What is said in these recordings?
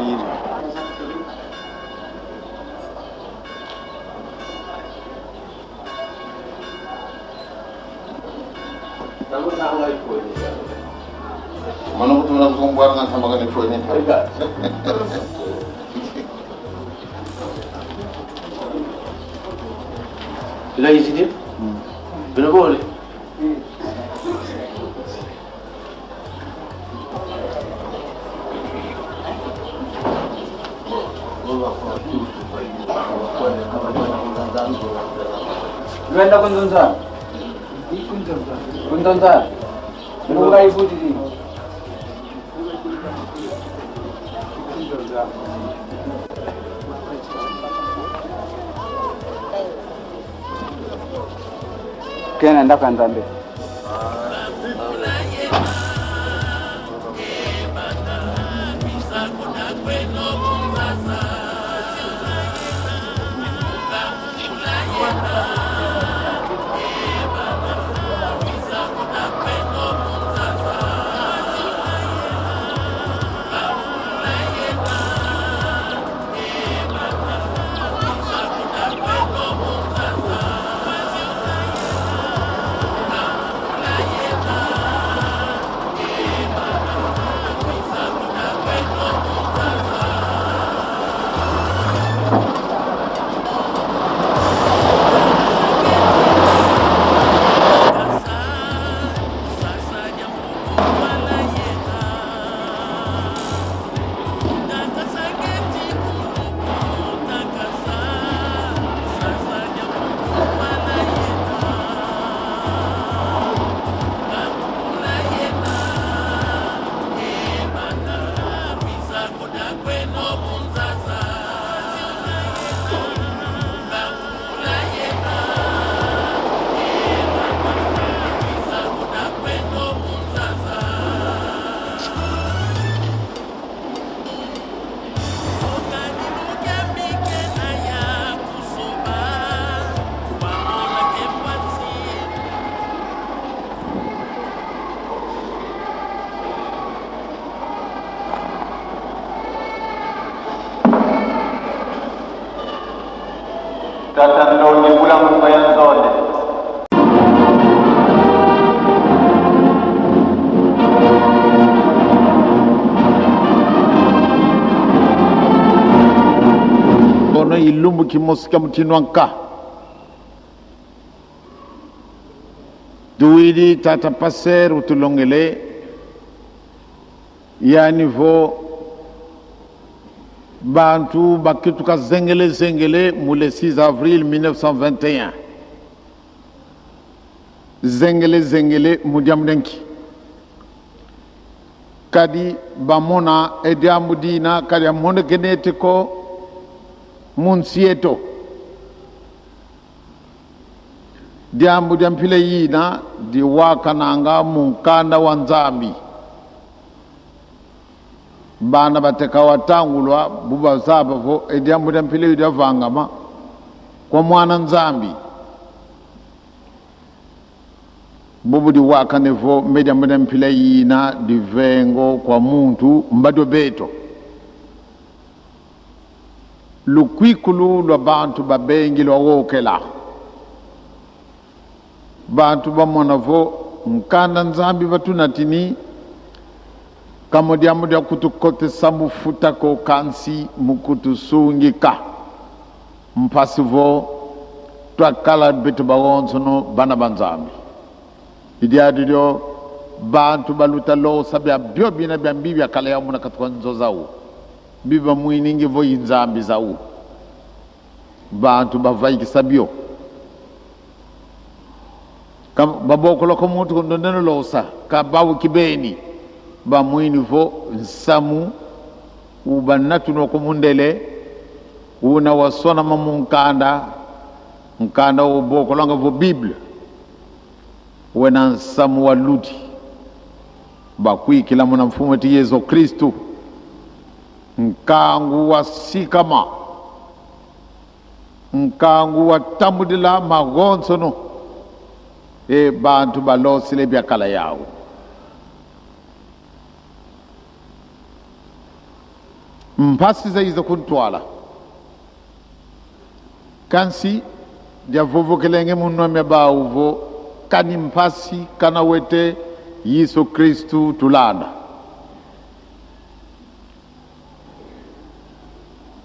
mbili. Mana kutu na kumbwa na sama kani foi ni taiga. Bila isi dia? Bila boleh. Luenda Kuntunza. Kuntunza. Bunga ibu di. Kena nda kantambe. Tata ndo ni pulang bayan zone. Ono ilumbu kimosika mtinwanka. Duidi tata passer utulongele ya niveau Bantu bakituka zengele mule 6 avril 1921 zengele mudiamdenki kadi bamona ediamudina kadi amonde genetiko munsieto diamudiampile yina di wakananga munkanda wanzambi bana bateka watangulwa buba saba vo ediambo dampile yudavangama kwa mwana nzambi bubu di wakane vo mediambo dampile yina di vengo kwa muntu mbado beto lukwikulu lwa bantu babengi lwa wokela bantu bamona vo nkanda nzambi batunatini kamudia kutukote samu futa ko kansi mukutu sungika mpasivo twakala betu bawonsono bana banzambi idiadio bantu baluta lo sabya byo bina byambibi akala ya muna katukwa nzo zawo biba muiningi vo inzambi zawo bantu bavaiki sabyo kam babokolo ko mutu ko ndeno losa ka bawu kibeni ba mwini vo nsamu ubanatu no kumundele una wasona mamunkanda nkanda uboko langa vo Bible wena nsamu wa ludi bakwi kila mwana mfumo ti Yesu Kristu nkangu wa sikama nkangu wa tambudila magonsono bantu balosile byakala yawo mpasi zaiza kuntwala kansi dia vovo kelenge munno me bauvo kani mpasi kana wete Yesu Kristu tulanda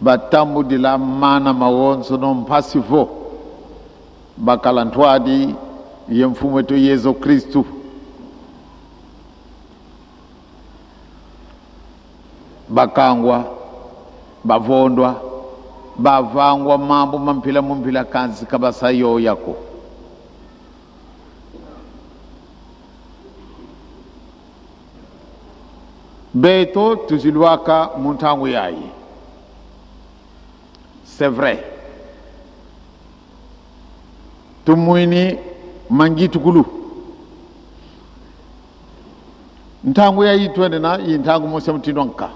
batambu di la mana mawonso no mpasi vo bakalantwadi ye mfumu wetu Yesu Kristu bakangwa bavondwa bavangwa mambo mampila mumpila kanzi kabasa yo yako beto tuzilwaka muntangu yayi. C'est vrai. Tumuini mangitu kulu. Ntangu ya itwende na intangu mose mtinonka.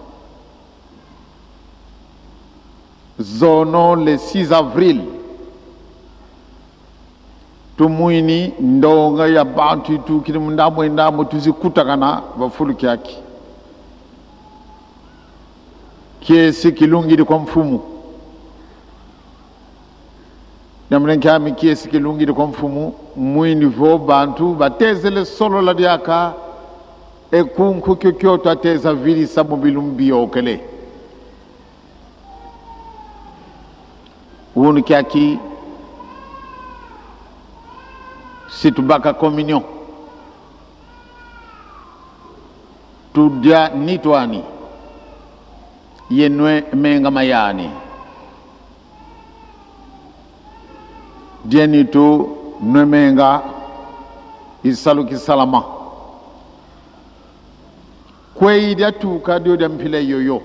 Zono le 6 avril. Tumuini ndonga ya bantu itu kini mundamu endamu tuzikutakana wafulu kiaki. Kiesi kilungi di kwa mfumu. Namrenkami kiesi kilungi di kwa mfumu mwini vo bantu batezele solo la diaka ekunku kyokyo tateza vili sabu bilumbiyo okele unu kiaki situbaka communion tudia nitwani yenwe menga mayani dienitu nwemenga isalu kisalama kwei dia tuka dio dia mpile yoyo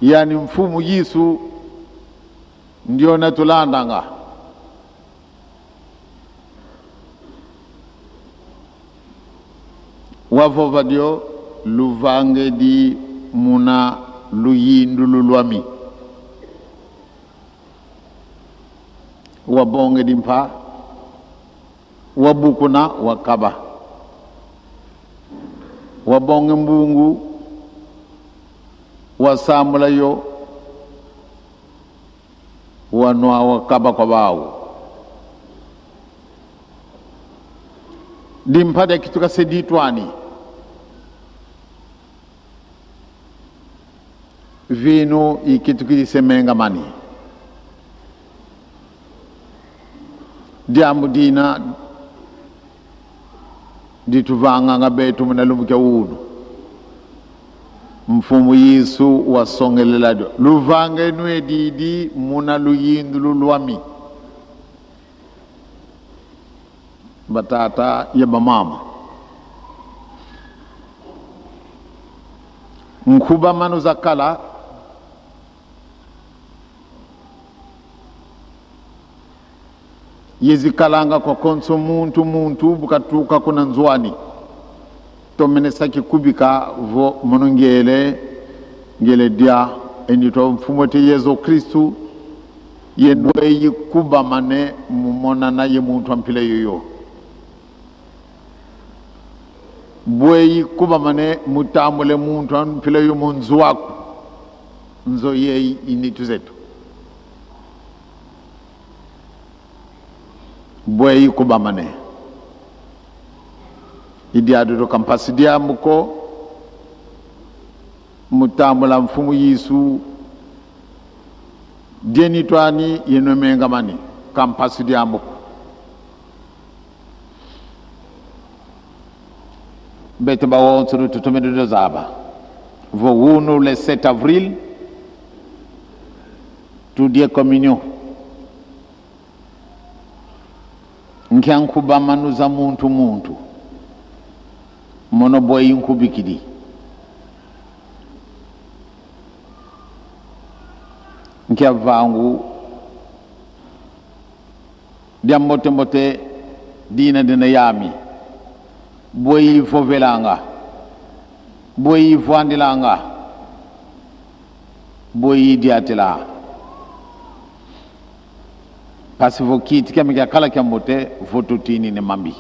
yani mfumu Yesu ndio natulandanga wavo vadio luvange di muna luyindu lulwami wabonge di mpa wabukuna wakaba wabonge mbungu wasamula yo wanwa wakaba kwa bawu dimpade kituka seditwani vino ikituki semenga mani diambu dina dituvanga ngabetu mnalumuke unu mfumu Yesu wasongelela dio luvange nwe didi muna luyindu lulwami batata yeba mama mkuba manu zakala yezikalanga kwa konso muntu bukatuka kuna nzwani tomene saki kubika vo monongele ngele dia enito mfumote Yesu Kristu yedwe yikuba mane mumona na ye muntu ampile yoyo bwe yikuba mane mutamule muntu ampile yo munzu wako nzo ye initu zetu bwe yikuba mane idi adudo kampasi diamuko mutamula mfumu Yesu dieni twani yeno menga mani kampasi diamuko bete bawo nsuru tutumede do zaba vo wunu le 7 avril tu die communion nkiankuba manu za muntu mono boy inkubikidi nkia vangu dia mbote dina yami boy fovelanga boy fwandilanga boy diatela pasivo kiti kama kala kya mbote fototini ne mambi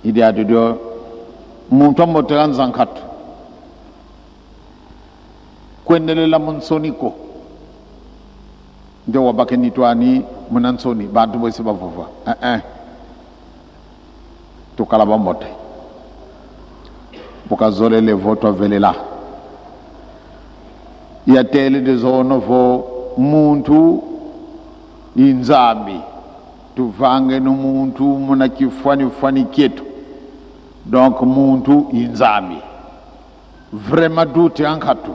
idi adudio muntu motera nzankatu kwendelela munsoniko ndio wabake nitwani munansoni bantu bose bavuva tukala bamote bukazolele voto velela yatele dezono vo muntu inzambi tuvange no muntu muna kifani kietu donc muntu inzambi vraiment dute ankatu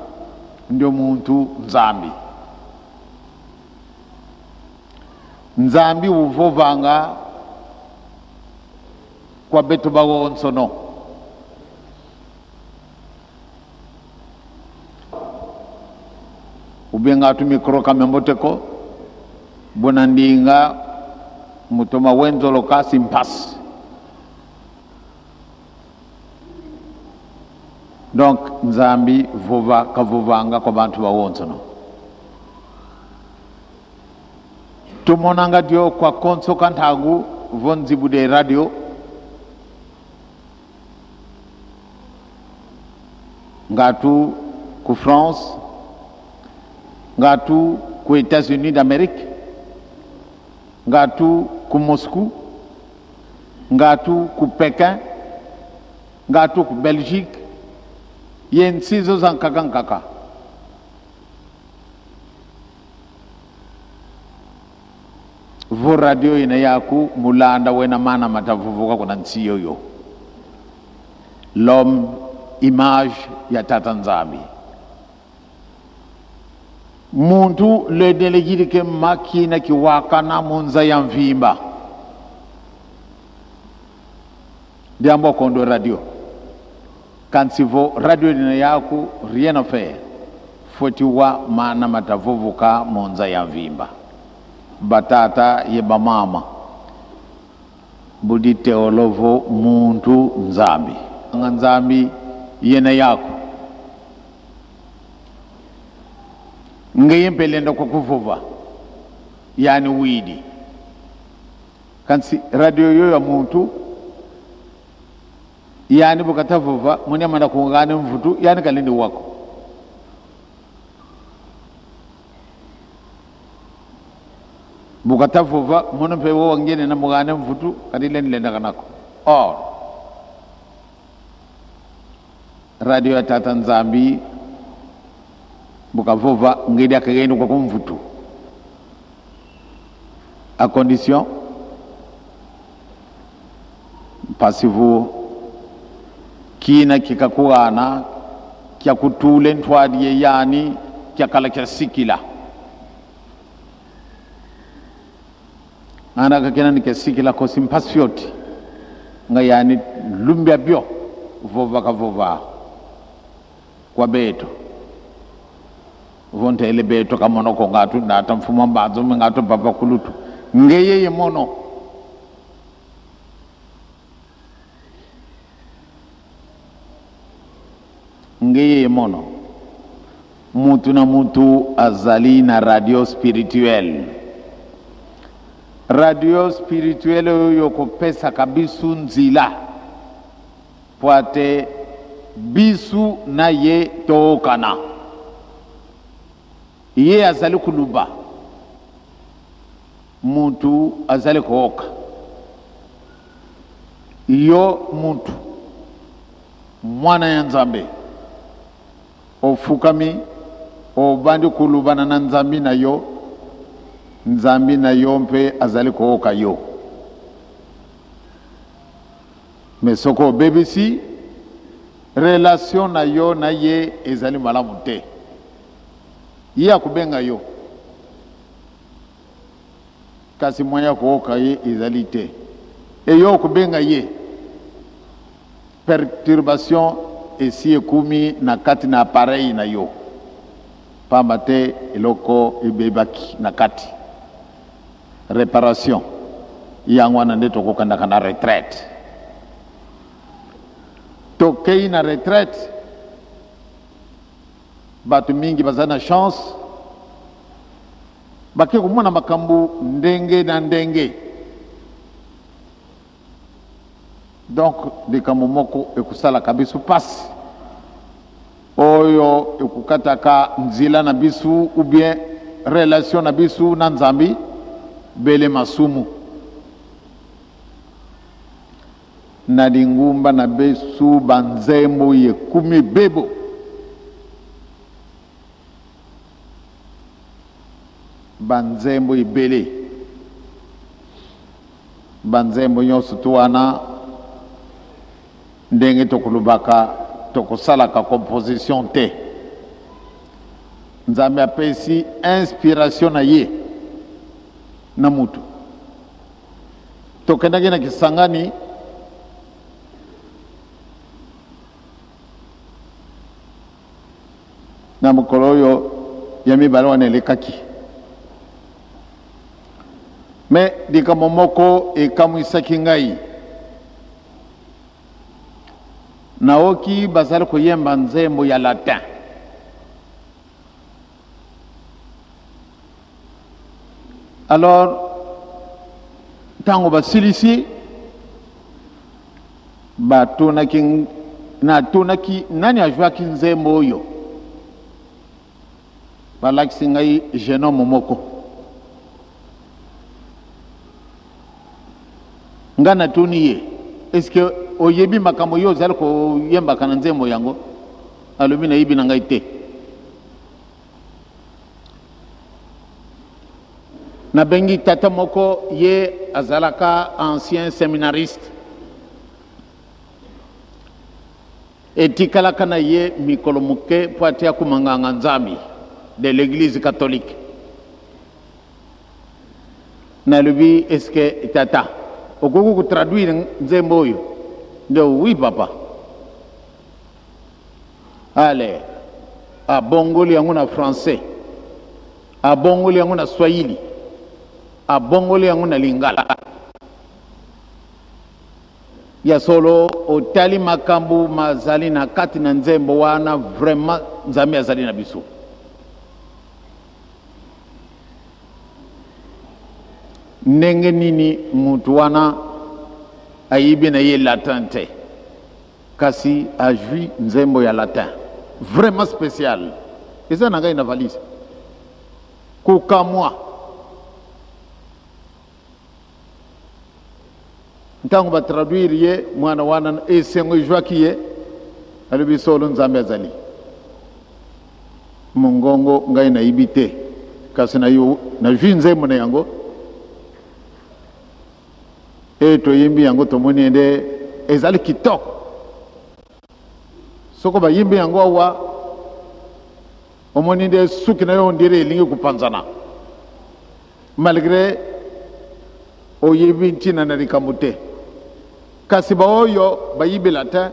ndio muntu nzambi nzambi uvovanga kwa betu bawonsono ubenga tu mikro kamemboteko bonandinga mutoma wenzo lokasi mpas donc nzambi vova kavovanga kwa bantu bawonsono tumonanga dio kwa konso kantagu vonzibu de radio ngatu ku France ngatu ku États-Unis d'Amérique ngatu ku Moscou ngatu ku Pékin ngatu ku Belgique yensizo zankaka vo radio ina yaku mulanda wena mana matavuvuka kuna nsiyo yo l'homme image ya tata nzambi muntu ledelegiri ke makina kiwakana munza ya mvimba diambo kondo radio kansivo radio ina yaku rien à faire fotiwa mana matavuvuka munza ya mvimba batata ye bamama budi teolovo muntu nzambi nzambi yena yako ngeyempelenda kwa kuvuva yani widi kansi radio yo ya muntu yani bukatavuva mune manda kungane mvutu yani kalindi wako bukatavuva mune pewo wangene na mugane mvutu kadile nilenda kanako radio ya tata nzambi bukavuva ngedi akageni kwa kumvutu a condition pasivu kina kikakuana kya kutule ntwadi yani kya kala kya sikila ana kakena ni kya sikila ko simpasioti nga yani lumbya bio vova kavova kwa beto vonte ele beto kamono ko ngatu ndata mfumo mbazo ngatu baba kulutu ngeye mono ngeye mono mutu na mutu azali na radio spirituel yoko pesa kabisu nzila poate bisu na ye tokana ye azali kuluba muntu azali kooka yo muntu mwana ya nzambe ofukami obandi kulubana na nzambi na yo mpe azali kooka yo mesoko BBC relation na yo na ye ezali malamu te ye akubenga yo kasi mwanya kooka ye ezali te eyo kubenga ye perturbation esi ekumi na kati na appareil na yo pamba te eloko ebebaki na kati réparation yango wana nde tokokandaka na retraite tokei na retraite bato mingi baza na chance bake komona makambo ndenge na ndenge donc likambo moko ekusalaka biso pasi oyo ekukataka nzela na biso ou bien relation na biso na nzambi bele masumu na lingumba na biso banzembo yekumi bebo banzembo ibele banzembo nyonso tu wana ndenge tokolobaka tokosalaka composition te nzambe apesi inspiration na ye na mutu tokendaki na Kisangani na mokolo oyo ya mibale wana elekaki me likambo moko ekamwisaki ngai naoki bazali koyemba nzembo ya latin alors ntango basilisi natunaki nani azwaki nzembo oyo balakisi ngai genome moko nga natuni ye eske oyebi makambo yo ozali koyembaka na nzembo yango alobi nayebi na ngai te nabengi tata moko ye azalaka ancien séminariste etikalaka na ye mikolo moke po atia kumanganga nzambi de l'église catholique nalobi eske tata okoki kotraduire nzembo oyo nde oui papa ale abongoli yango na français abongoli yango na swahili abongoli yango na lingala ya solo otali makambo mazali na kati na nzembo wana vraiment nzambe azali na biso ndenge nini mutu wana ayibi na ye latin te kasi ajui nzembo ya latin vraiment spécial eza na ngai na valise kukamwa ntango batraduire ye mwana wana esengo ezwaki ye alobi solo nzambe azali mongongo ngai nayibi te kasi nazwi nzembo na yango toyimbi yango tomoni nde ezali kitoko soko bayimbi yango awa omoni nde suki na yo ondire elingi kupanzana malgré oyebi ntina na likambo te kasi baoyo bayibela te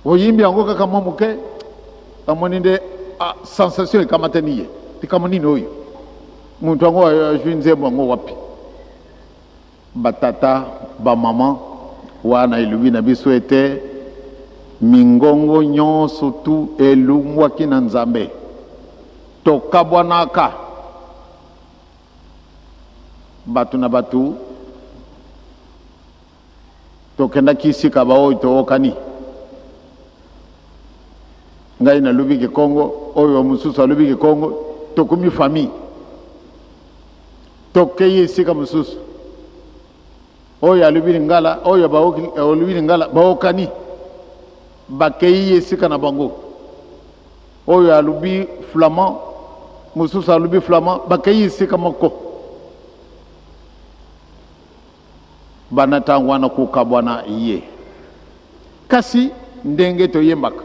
oyimbi yango kaka mwa moke amoni nde sensation ekamatani ye likambo nini oyo muntu yango azwi nzembo yango wapi batata bamama wana elobi na biso ete mingongo nyonso tu elungwaki na nzambe tokabwanaka batu na batu tokendaki esika baoyo tookani ngai nalobi Kikongo oyo mosusu alobi Kikongo tokomi famille tokei esika mosusu oyo alobi Lingala oyo alobi Lingala baokani bakei esika na bango oyo alobi flamand mosusu alobi flamand bakei esika moko banatangwa na kukabwana ye kasi ndenge toyembaka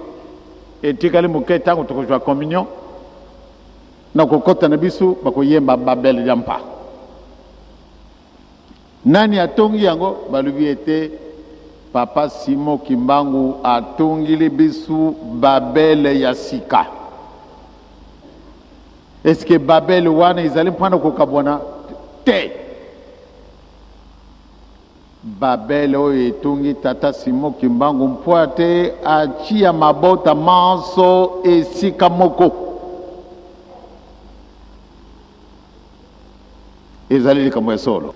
etikali moke ntango tokozwa communion na kokota na biso bakoyemba babel ya mpa nani atongi yango balobi ete papa Simo Kimbangu atongili biso babel ya sika eske babel wana ezali mpona kokabwana te babel oyo etongi tata Simo Kimbangu mpo ate atia mabota manso esika moko ezali likambo ya solo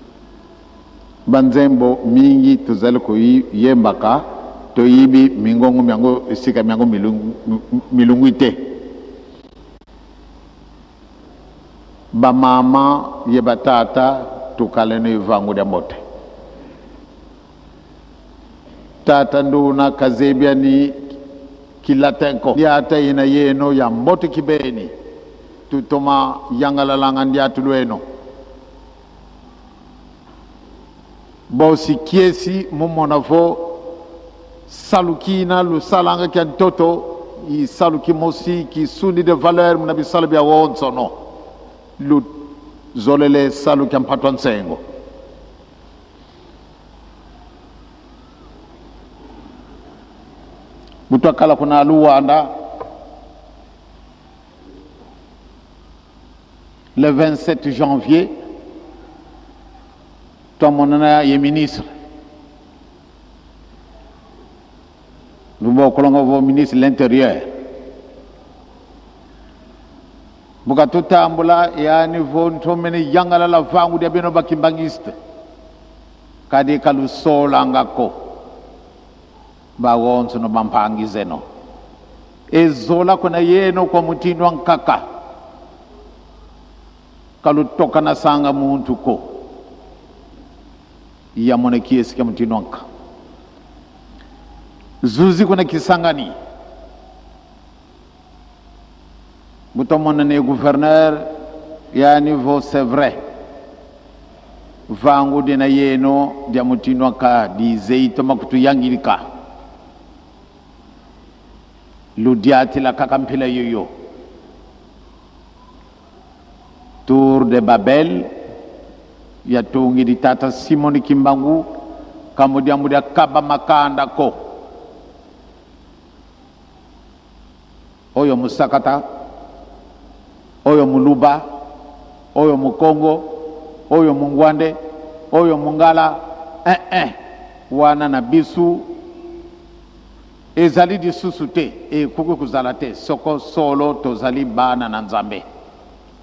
banzembo mingi tuzali kuyembaka toyibi mingongo miango isika miango milungu ite bamama ye batata tukalene ivangu dia mote tata nduna kazebia ni kilatenko diata ina yeno ya mbote kibeni tutoma yangalalanga ndia tulweno bosi kiesi momona fo salukina lu salanga kyan toto i saluki mosi ki sundi de valeur munabi salbia wonsono lu zolele saluki ampatwan sengo butakala kuna luwanda le 27 janvier tomonana ye ministre Lubo kolongo vo ministre de l'Intérieur buka tutambula yani vo ntomene yangala la vangu dia beno bakimbangiste kadi kalu solanga ko ba wonso no bampangizeno ezola kuna yeno kwa mutindo nkaka kalu tokana sanga muntu ko ya mone kiesi kya mutindo nka zuzi kuna kisangani butomona ne gouverneur yani vo c'est vrai vangu dina yeno dia mutindo ka di zeito makutu yangilika ludiati la kakampila yoyo tour de Babel ya tungi di tata Simoni Kimbangu kamudia mudia kaba makanda ko oyo musakata oyo muluba oyo mukongo oyo mungwande oyo mungala wana na bisu ezali di susute e kuku kuzala te soko solo tozali bana na nzambe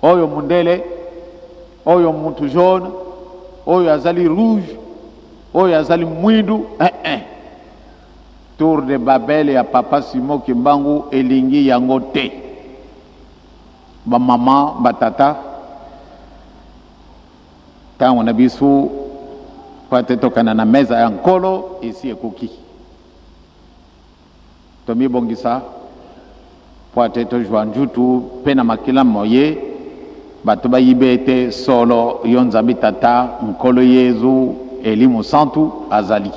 oyo mundele oyo muntu jaune oyo azali rouge oyo azali mwindu tour de Babel ya papa Simo Kimbangu elingi yango te ba mama batata tango na bisu pate tokana na meza ya nkolo esi ekoki tomi bongisa pate to jwanjutu pena makila moye bato bayibete solo yonzambi tata nkolo Yezu elimu santu azali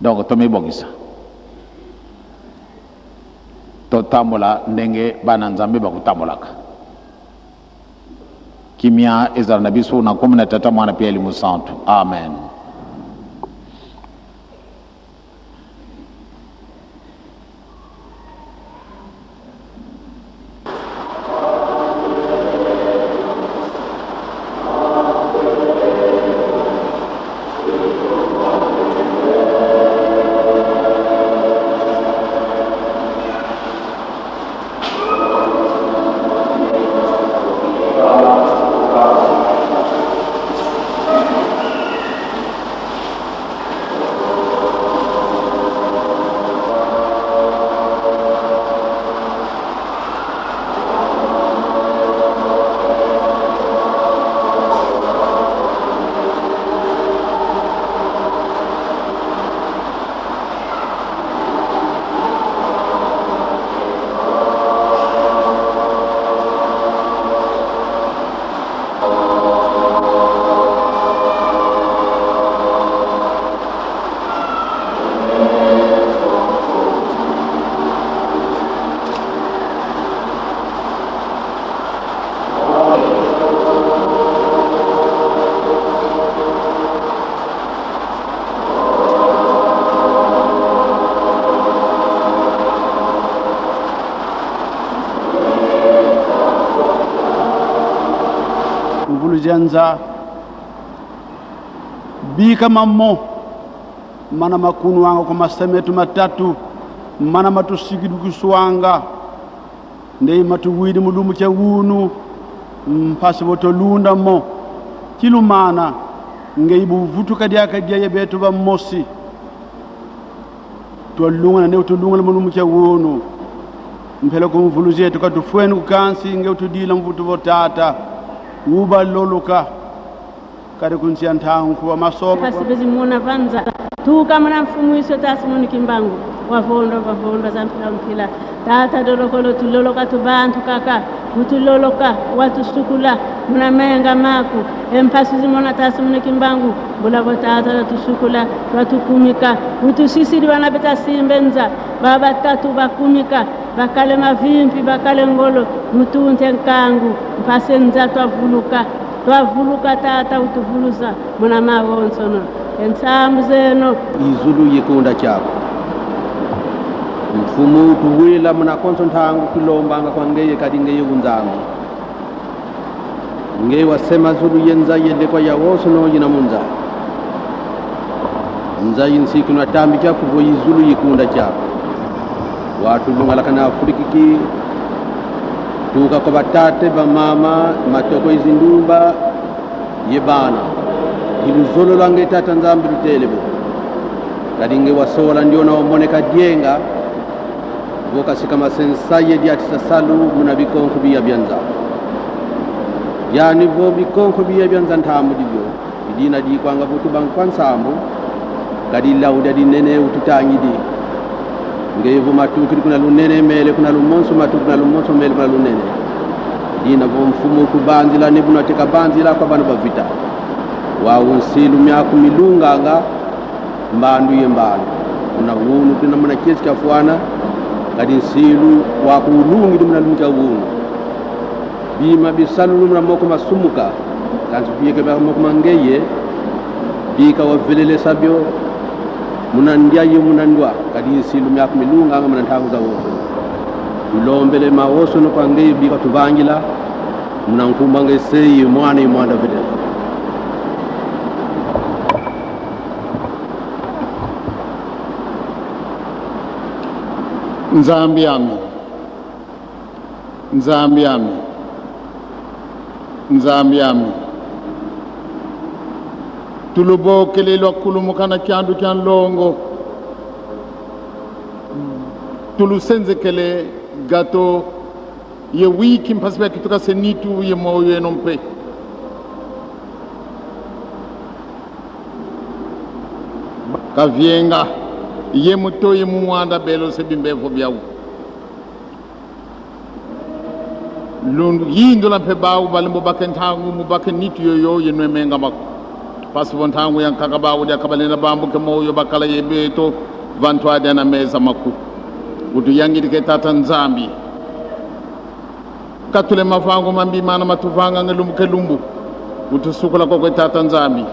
donc tomi bongisa totambola ndenge bana nzambe bakutambolaka kimia ezala na biso na komuna na tata mwana pia elimu santu amen. Janza bika mammo mana makunu wanga kwa masemetu matatu mana matusigidu kuswanga ndei matuwidi mulumu cha wunu mpasi woto lunda mo kilu mana ngeibu vutu kadi akadia yebeto ba mosi to lunga ne to lunga mo muke wono mpela ko mvuluzie to kadu fuen kansi ngeuto dila mvutu votata uba loluka kadi kunsi antangu kwa masomo pasibezi muna vanza tuka mwana mfumu iso tasimuni kimbangu wavondo zampila mpila tata dolokolo tuloloka tubantu kaka utuloloka watu sukula muna menga maku empasizi mona tasimuni kimbangu bulabo tata tusukula watu kumika utu sisi wanapita simbenza baba tatu bakumika bakale mavimpi bakale ngolo mutunte nkangu mpasenza twavuluka tata utuvulusa muna mavonsono ensambu zeno izulu yikunda chako mfumu tuwila muna konso ntangu kulombanga kwa ngeye kadi ngeye unzangu ngeye wasema zulu yenza yende kwa yawoso no yina munza nza yinsiku na tambi chako vo izulu yikunda chako watu lunga lakana afurikiki tuka kwa batate ba mama matoko izindumba yebana iluzolo lange tata nzambi lutelebo kadi nge wasola ndio naomoneka dienga voka sika masensaye diatisa salu muna bikonko biya byanza yani vo bikonko biya byanza ntamu dibyo idina di kwanga vutu bankwansambu kadi lauda di nene ututangidi ngevo matuki kuna lunene mele kuna lumonso matuki kuna lumonso mele kuna lunene dina vo mfumu kubanzila nebuna teka banzila kwa bana bavita wa unsilu myaku milunganga mbandu yembalo una wunu tuna muna kiesi kafuana kadi nsilu wa kulungi dumuna lumika wunu bima bisalu lumuna moko masumuka kansu biyeke baka moko mangeye bika wavelele sabyo muna ndiaye muna ndwa kadi nsilu myaku milunganga muna ntangu za woso ulombele mawoso no kwa ngeye bika tuvangila muna nkumbanga seyi mwana imwanda vedele nzambi yami tulubokelelwa kulumukana kyandu kyan longo tulusenzekele gato ye wiki mpasiba kituka senitu ye moyo enompe kavyenga ye muto ye muwanda belo sebimbevo byawu lundu yindo la pebawu balimbo bakentangu mubaken nitu yoyo ye nwemenga mako pasivon tangu yang kakabawu dia kabalena bambu ke moyo bakala ye beto vantwa dia na meza maku utu yangi dike tata nzambi katule mafango mambi mana matuvanga ngelumbu ke lumbu utu sukula kwa tata nzambi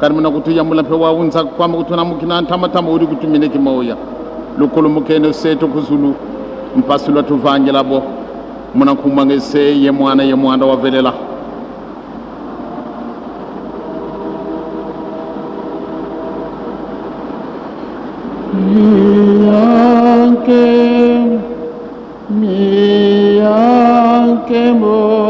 karimuna kutuyambula pe wawunza kwamba kutuna mukina ntamatama uri kutumine kimoya lukulu mukene seto kuzulu mpasula tuvangela bo muna kumangese ye mwana wavelela miyanke mo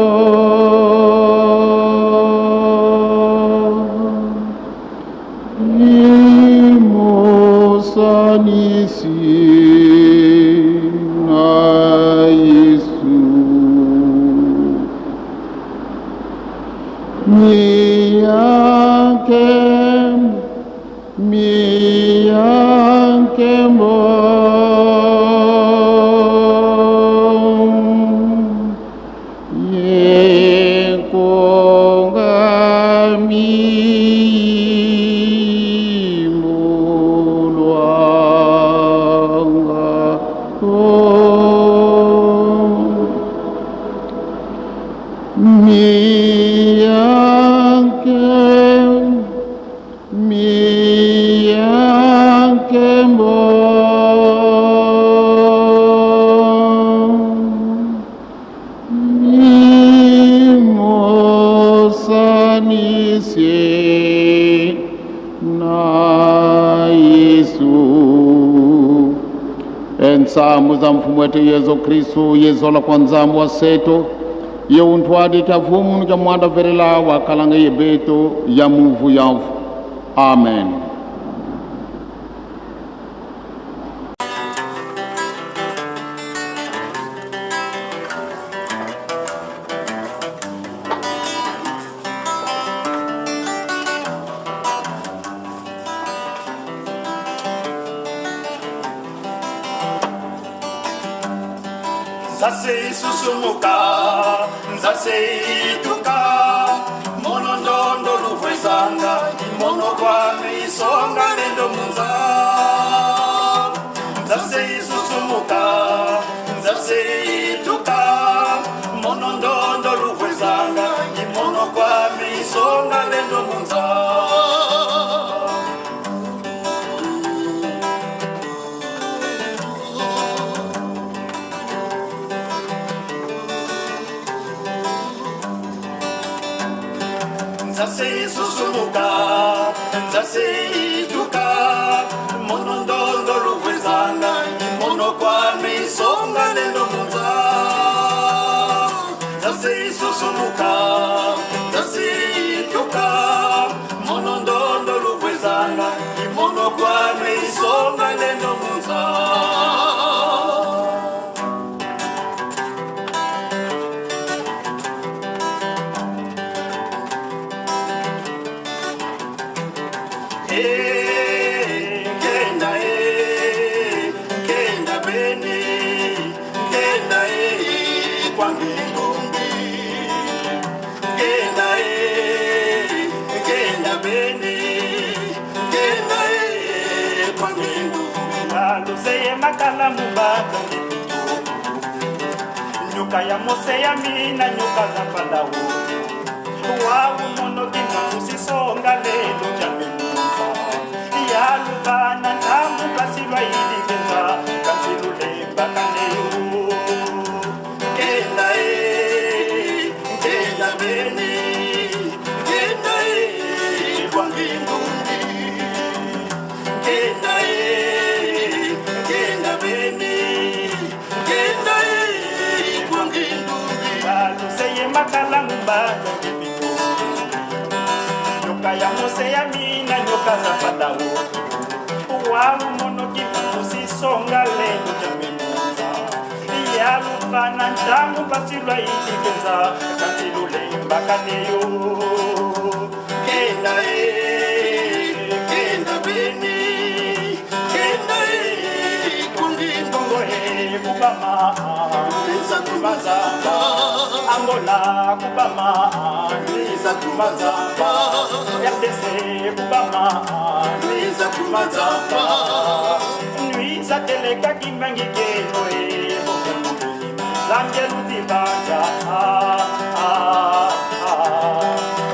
Ensamu za mfumu wetu Yesu Kristu yezola kwa nzamu wa seto ye untwadi ka fumun ka mwanda verela wa kalanga ye beto ya muvu yavu. Amen. Nzase susumuka, nzase ituka, mono ndondo lufwezanga, mono kwa misonga lendo munza. Nzase susumuka, nzase ituka, mono ndondo lufwezanga, mono kwa misonga lendo munza. Nzase susumuka, nzase ituka, mono ndondo lufwezanga, mono kwa misonga lendo munza. Nzase susumuka, nzase ituka, mono ndondo lufwezanga, mono kwa misonga lendo munza. Makala mubata nyuka ya mose ya mina nyuka za palawo wawu mono kina usisonga lelo jamimuza ya lubana tamu kasilwa iligenza kansilulemba kaneo kenda beni kenda kwa mbingundi kenda makala mubata kipiko nyoka ya mose ya mina nyoka za palawo wawu mono kimusisonga lelo jamimuza ya lufana ntamu kasilwa iligenza kansilulemba kaneyo kenda beni kenda kundindongo kubama nisa kumazamba Angola kubama nisa kumazamba RDC kubama nisa kumazamba Nuisa teleka kimbangi kenoe Zangelu tibanja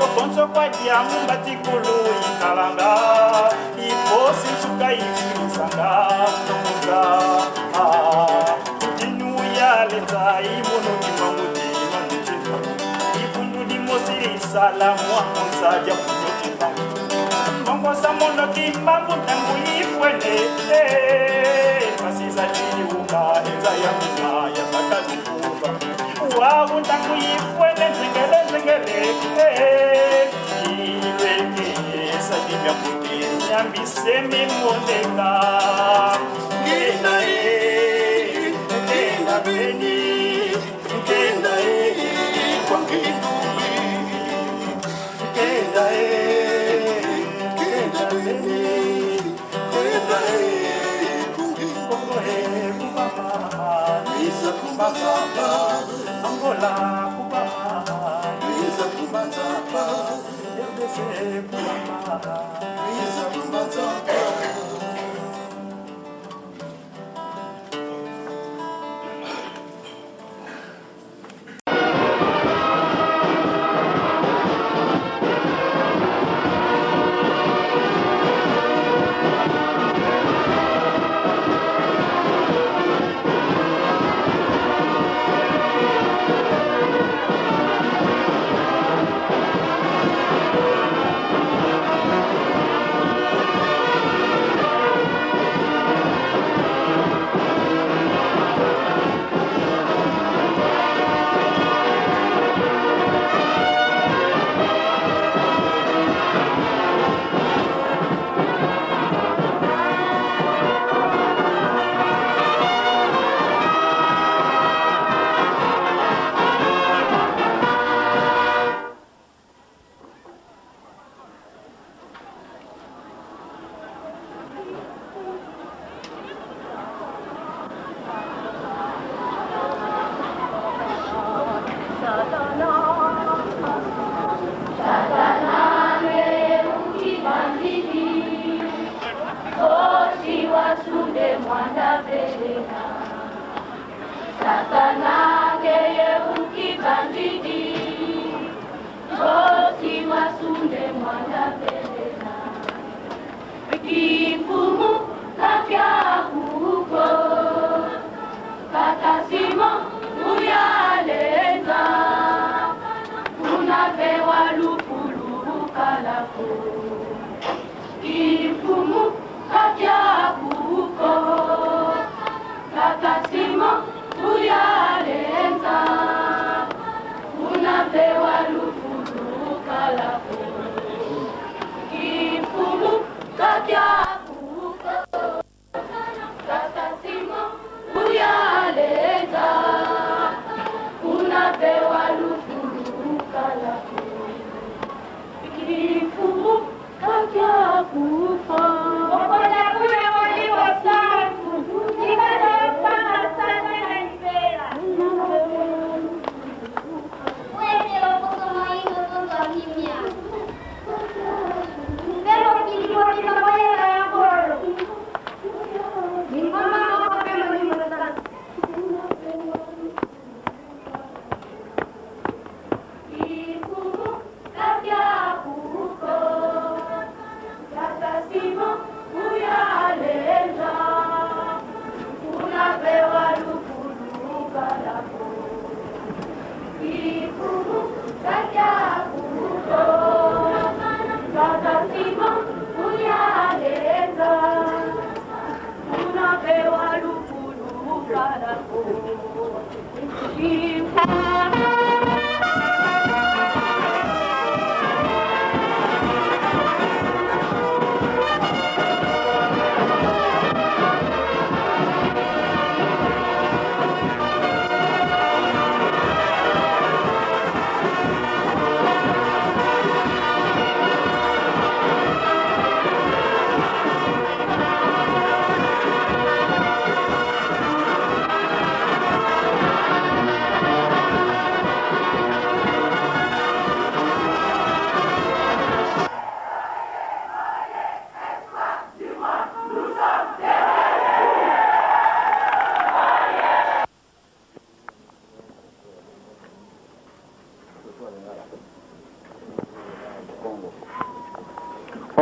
Okonso kwa diamu batikulu ikalanga Iposi suka ifirisanga Nomuza Leta imono kimamuti manuchino ipundu di mosiri salamu amonsa japuno kimamu mongo samono kimambu tangu ifwene masiza chiuka enza ya mina ya takatukuba wawu tangu ifwene zengele ileke sadimya puti nyambisemi mondeka beni kenda kwa ngindumi kenda beni kenda kubama nisa kumbazapa Angola kubama nisa kumbazapa RDC kubama nisa kumbazapa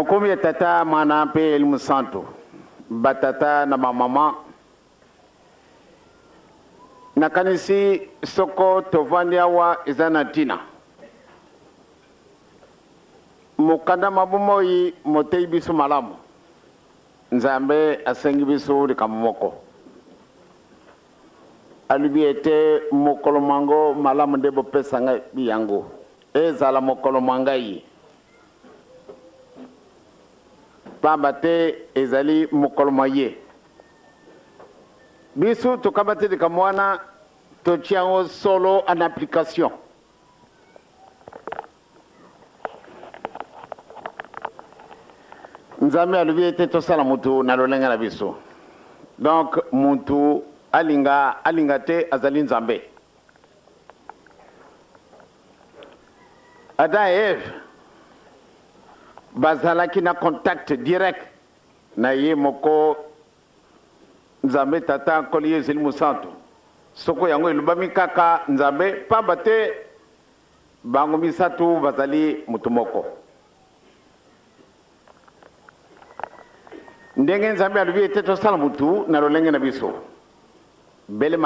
Okomi ya tata mana pe elimu santo batata na mama na kanisi soko tovania wa izana tina mukanda mabumo yi motei bisu malamu nzambe asengi bisu likamoko alubiete mokolomango malamu debo pesanga biyango ezala mokolomanga yi pambate ezali mokolomaye bisu tokabate de kamwana totiango solo en application nzambe alubi ete tosala mutu na lolenga na biso donc mutu alinga te azali nzambe Adam et Eve bazalaki na contact direct na ye moko nzambe tata nkoli ezeli musantu soko yango elubami kaka nzambe pamba te bango misatu bazali mutu moko ndenge nzambe alubi ete tosala mutu na lolenge na biso bele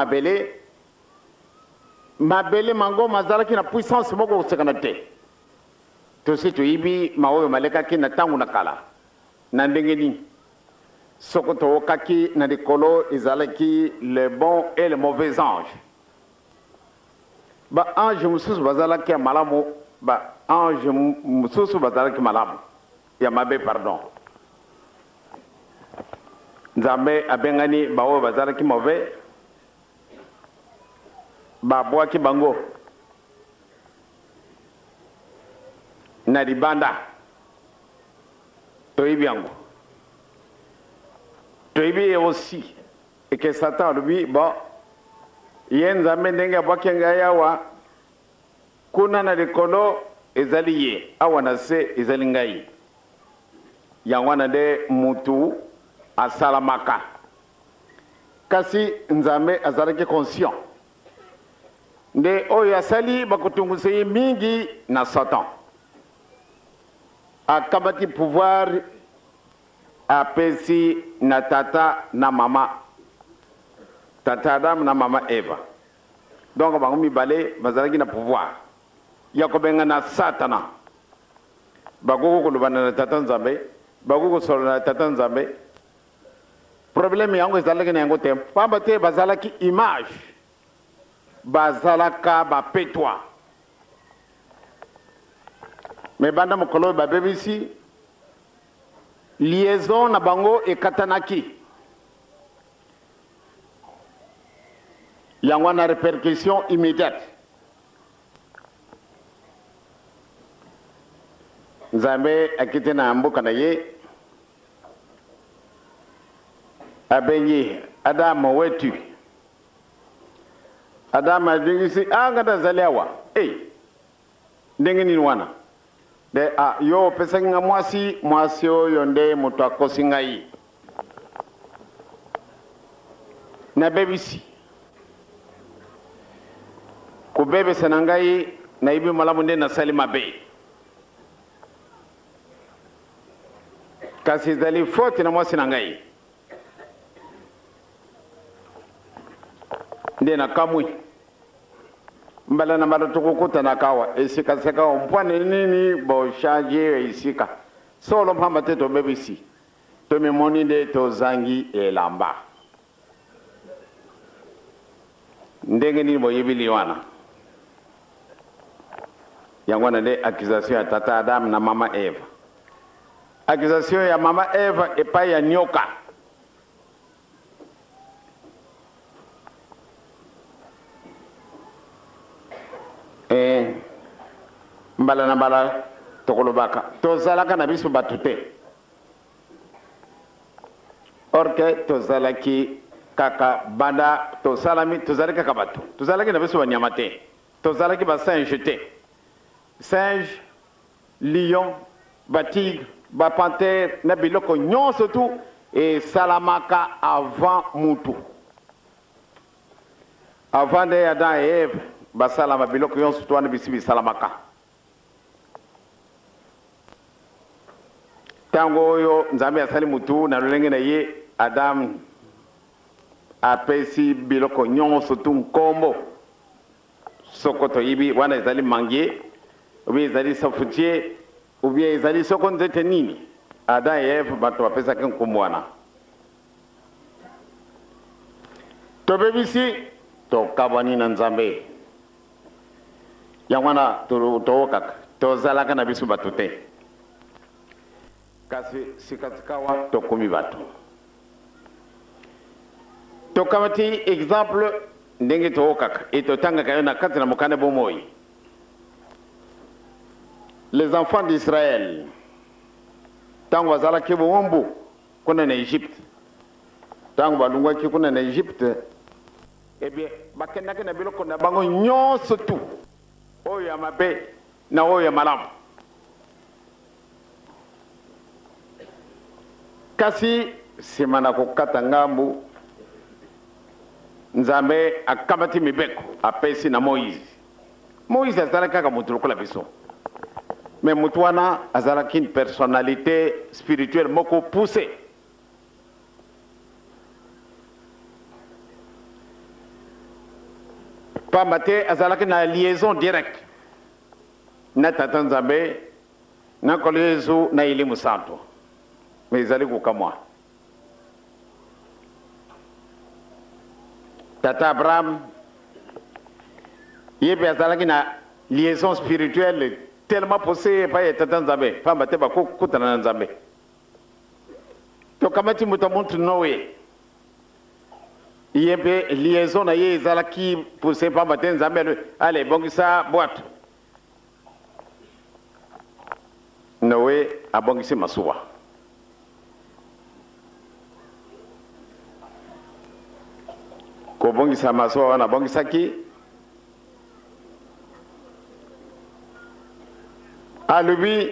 mabele mango mazalaki na puissance moko kosekana te tosi toyibi maoyo malekaki na ntango na kala na ndenge nini soko tookaki na likolo ezalaki le bon et le mauvais ange baange mosusu bazalaki ya malamu baange mosusu bazalaki malamu ya mabe pardon nzambe abengani baoyo bazalaki mauvais babwaki bango na libanda toyibi yango toyibi aussi eke satan alobi bon ye nzambe ndenge abwaki ngai awa kuna na likolo ezali ye awa na se ezali ngai yango wana nde mutu asalamaka kasi nzambe azalaki conscient nde oyo asali bakutunguse mingi na Satan akamati pouvoir apesi na tata na mama, tata Adam na mama Eva. Donc bango mibale bazalaki na pouvoir ya kobenga na Satana, bakoko kolobana na tata Nzambe, bakoko solola na tata Nzambe. Problème yango ezalaki na yango te, pamba te bazalaki image, bazalaka bapetwa. Mais banda mokolo babebisi liaison na bango ekatanaki, yango na répercussion immédiate. Nzambe akite na mboka na ye abenye Adam wetu. Adam adingisi ngada zaliawa ndenge nini wana de yo pesa nga mwasi oyo nde moto akosi ngai na bebisi kubebesa na ngai na ibi malamu nde nasali mabe, kasi ezali faute na mwasi na ngai nde nakamwi mbala na mbala tukukuta na kawa esika seka mpwane nini bo shaje esika solo mpamba te to bebisi to memoni nde to zangi elamba ndenge nini bo yebili wana yango na nde accusation ya tata Adam na mama Eva. Accusation ya mama Eva epai ya nyoka. Mbala na mbala tokolobaka tozalaka na biso batu te, orke tozalaki kaka banda tozalaki kaka batu, tozalaki na biso banyama te, tozalaki ba singe te. Singe, lion, ba tigre, ba panthère na biloko nyonso tu e salamaka avant mutu, avant de Adam et Eve basalama biloko nyonso tu wana bisi bisalamaka. Tango oyo Nzambe asali mutu na lolenge na ye Adam apesi biloko nyonso tu nkombo sokoto yibi wana ezali mangie ou bien ezali safutie ou bien ezali soko nzete nini Adam et Eve bato bapesaki nkombo wana. Tobebisi tokabwani na Nzambe yango wana tookaka tozalaka na biso bato te, kasi sikasikawa tokomi bato. Tokamati exemple ndenge tookaka e totangaka yo na kati na mokanda bomoi. Les enfants d'Israël tango bazalaki bombu kuna na Egypte, tango balungwaki kuna na Egypte, bien bakendaki na biloko na bango nyonso tu oyo ya mabe na oyo ya malamu. Kasi sima na kokata ngambu Nzambe akamati mibeko apesi na Moïse. Moïse azalaki kaka mutu lokola biso, mais mutu wana azalaki une personnalité spirituelle moko poussée. Pamba te azalaki na liaison directe na tata Nzambe na Nkolo Yesu na elimu santo, mais ezali kukamwa. Tata Abraham yebe azalaki na liaison spirituelle tellement poussée par tata Nzambe, pamba te bakokutana na Nzambe. Tokamati mutu Noé yebe liaison na ye ezalaki poussée pamba te Nzambe ale bongisa boîte. Noé abongisi masuwa. Kobongisa masuwa wana bongisaki alubi.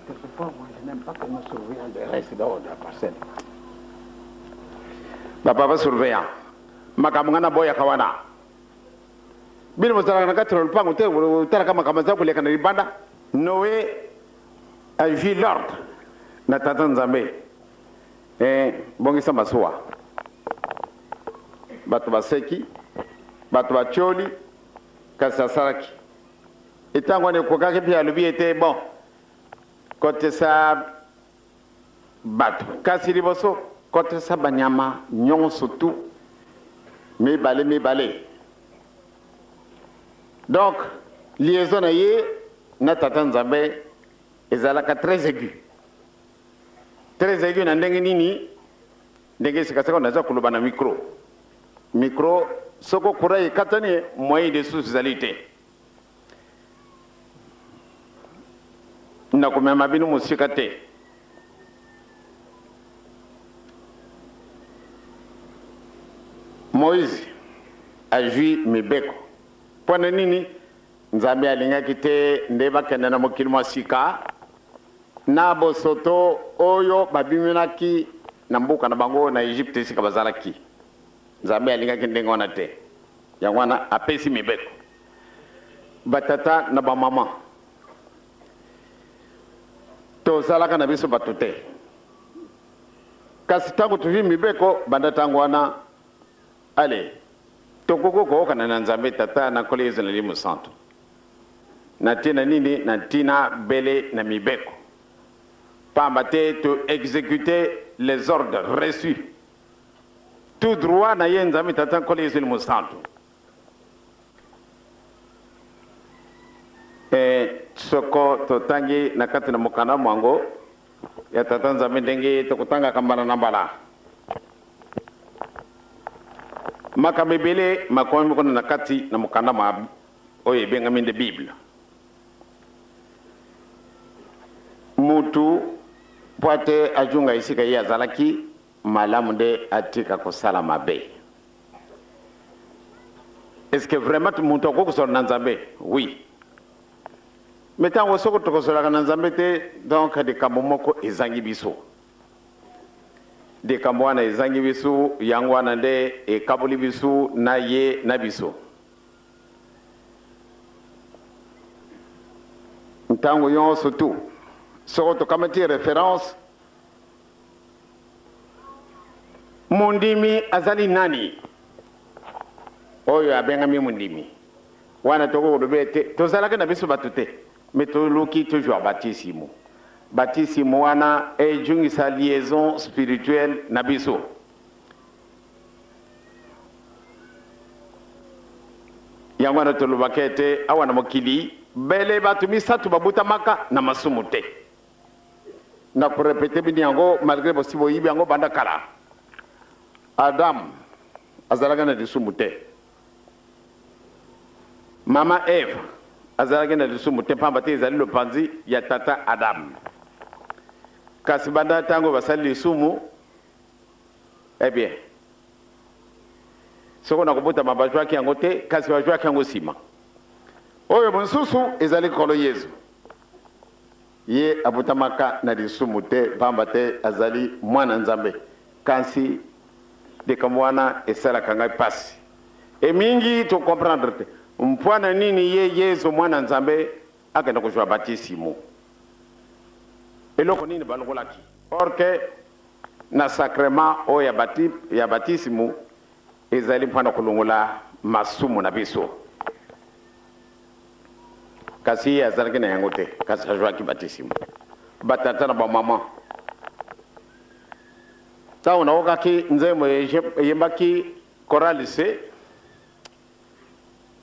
Quelquefois, moi, je n'aime pas qu'on me surveille le reste de la parcelle. Papa surveillant. makamngana boya kawana bino mozala na katro lupango te utala kama kamaza kuleka na libanda. Noé a vu l'ordre na tata Nzambe bongisa masuwa bato baseki bato bacholi kasi asalaki etango ne kokaki mpe alobi ete bon kotesa bato kasi liboso kotesa banyama nyonso tu mibale. Donc liaison na ye na tata Nzambe ezalaka très aigu na ndenge nini ndenge sikasaka naza koloba na micro soko kura ekatani moyen de sous-alité na komema bino musika te. Moïse a jui mibeko pona nini Nzambe alingaki te nde bakende na mokili mwa sika na bosoto oyo babiminaki na mboka na bango na Egypte sika bazalaki. Nzambe alingaki ndenge wana te yango wana apesi mibeko batata na bamama tozalaka na biso bato te kasi ntango tozwi mibeko banda ntango wana ale tokoko kookana na Nzambe tata na nkolo Yesu na limu santo na ntina nini na ntina bele na mibeko pamba te to exécuter les ordres reçus tout droit na ye Nzambe tata nkolo Yesu limu santo. Soko totangi na kati na mokanda mwango ya tata Nzambe ndenge tokotanga kambana na mbala makamebele makomi kono na kati na mokanda mwa oyo ebengami nde Bible. Mutu poate ajunga isika ye azalaki malamu nde atika kosala mabe. Est-ce que vraiment mutu akokosola na Nzambe? Oui. Mais tant que tokosolaka na Nzambe te donc de kambo moko ezangi biso de kambo wana ezangi biso yango wana nde ekaboli biso na ye na biso. Ntango yonso tu soko tokamati référence mundimi azali nani oyo abengami mundimi wana toko lobe te tozalaka na biso bato te mais toluki toujours baptisimo. Baptisimo wana ejungisa liaison spirituelle na biso. Yango wana tolobaka ete awa na mokili bele bato misatu babutamaka na masumu te. Na korepete bini yango malgré bosibo yibi yango banda kala. Adam azalaka na lisumu te. Mama Eve azalaki na lisumu te pamba te ezali lopanzi ya tata Adam. Kasi banda tango basali lisumu bien soko na kobota mabajwaki yango te kasi bajwaki yango sima oyo mosusu ezali kolo Yesu ye abutamaka na lisumu te pamba te azali mwana Nzambe kasi de kamwana esalaka ngai pasi mingi to comprendre te mpwana nini ye Yesu mwana Nzambe akenda kujwa batisimo eloko nini balongolaki or que na sacrement o ya batisimo ezali mpana kulongola masumu na biso kasi azalaki na yango te kasi ajwaki batisimo batata na bamama ntango naokaki nzembo eyembaki chorale se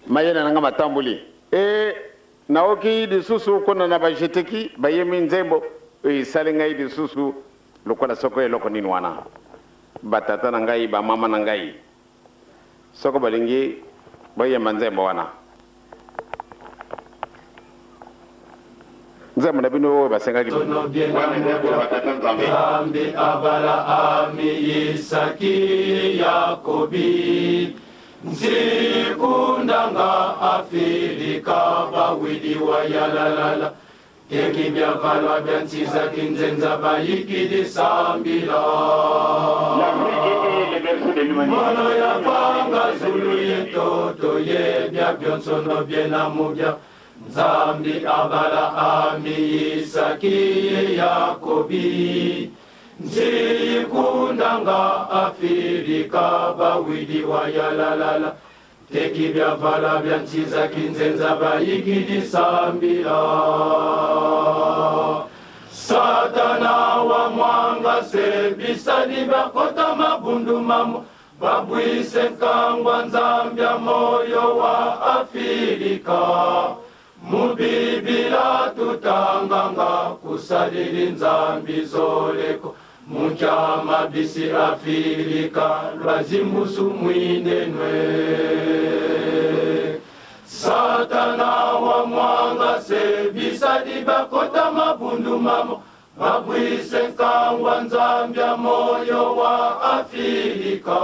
mayena nanga matambuli naoki lisusu kona na bajeteki bayemi nzembo esali ngai lisusu lokola soko eloko nini wana batata na ngai bamama na ngai soko balingi bayemba nzembo wana nzembo na bino oyo basengaki ambi abala ami Isaki Yakobi nzikundanga Afirika bawili wa yalalala Teki byavalwa byansiza kinzenza bayikidi sambila. mono ya panga zulu yetoto ye bya byonsono byena mubya nzambi abala ami Isaki Yakobi nzikundanga Afrika bawidi wa yalalala teki bya vala bya nchiza kinzenza bayigidi sambila Satana wa mwanga se bisali bakota mabundu mamu babwise kangwa nzambya moyo wa Afrika mubibila tutanganga kusalili nzambi zoleko muchama bisi Afrika lwazimbusu mwinenwe Satana wa mwanga se bisali bakota mabundu mamo babwise kangwa nzambya moyo wa Afrika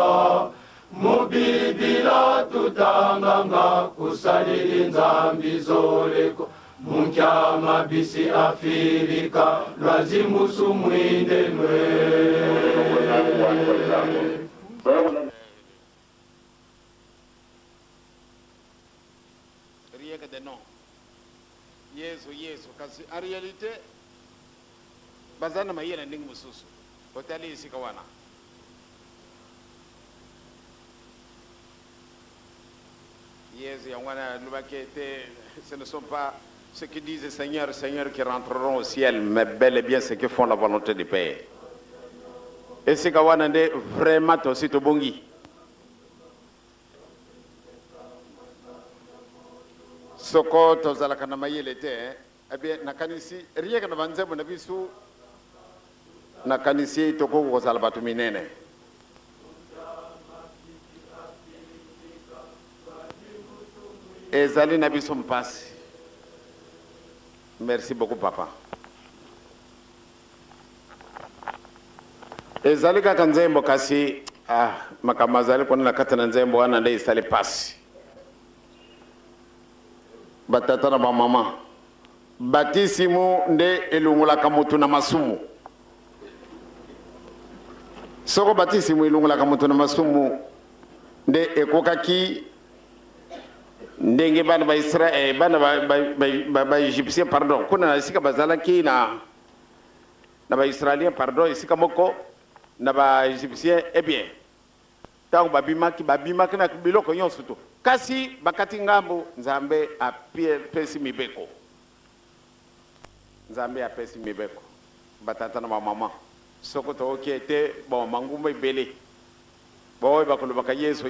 mubibila tutanganga kusalili nzambi zoleko munkyama bisi Afrika lwazimbusu mwindenwe rien que des noms. Yesu kasi en réalité bazana mayela ndingi mususu hoteli isikawana Yesu yangwana lubakete ce ne sont pas ceux qui disent Seigneur Seigneur qui rentreront au ciel mais bel et bien ceux qui font la volonté du Père et sikawana nde vraiment aussi to bongi soko tozalaka na mayele te abie nakanisi rieka na banzembo na bisu nakanisi toko kozala batu minene ezali na biso mpasi. Merci beaucoup papa. Ezali kaka nzembo kasi makama zali kona nakata na nzembo wana nde isali pasi batata na bamama batisimu nde elungulaka mutu na masumu soko batisimu elungulaka mutu na masumu nde ekokaki ndenge bana ba Israel bana ba Egyptien pardon kuna na sika bazalaki na ba Israélien pardon isika moko na ba Egyptien bien tango babimaki na biloko nyonso to kasi bakati ngambo nzambe apesi mibeko batata na mama soko to okete bon mangumba ibele boy bakolo baka Yesu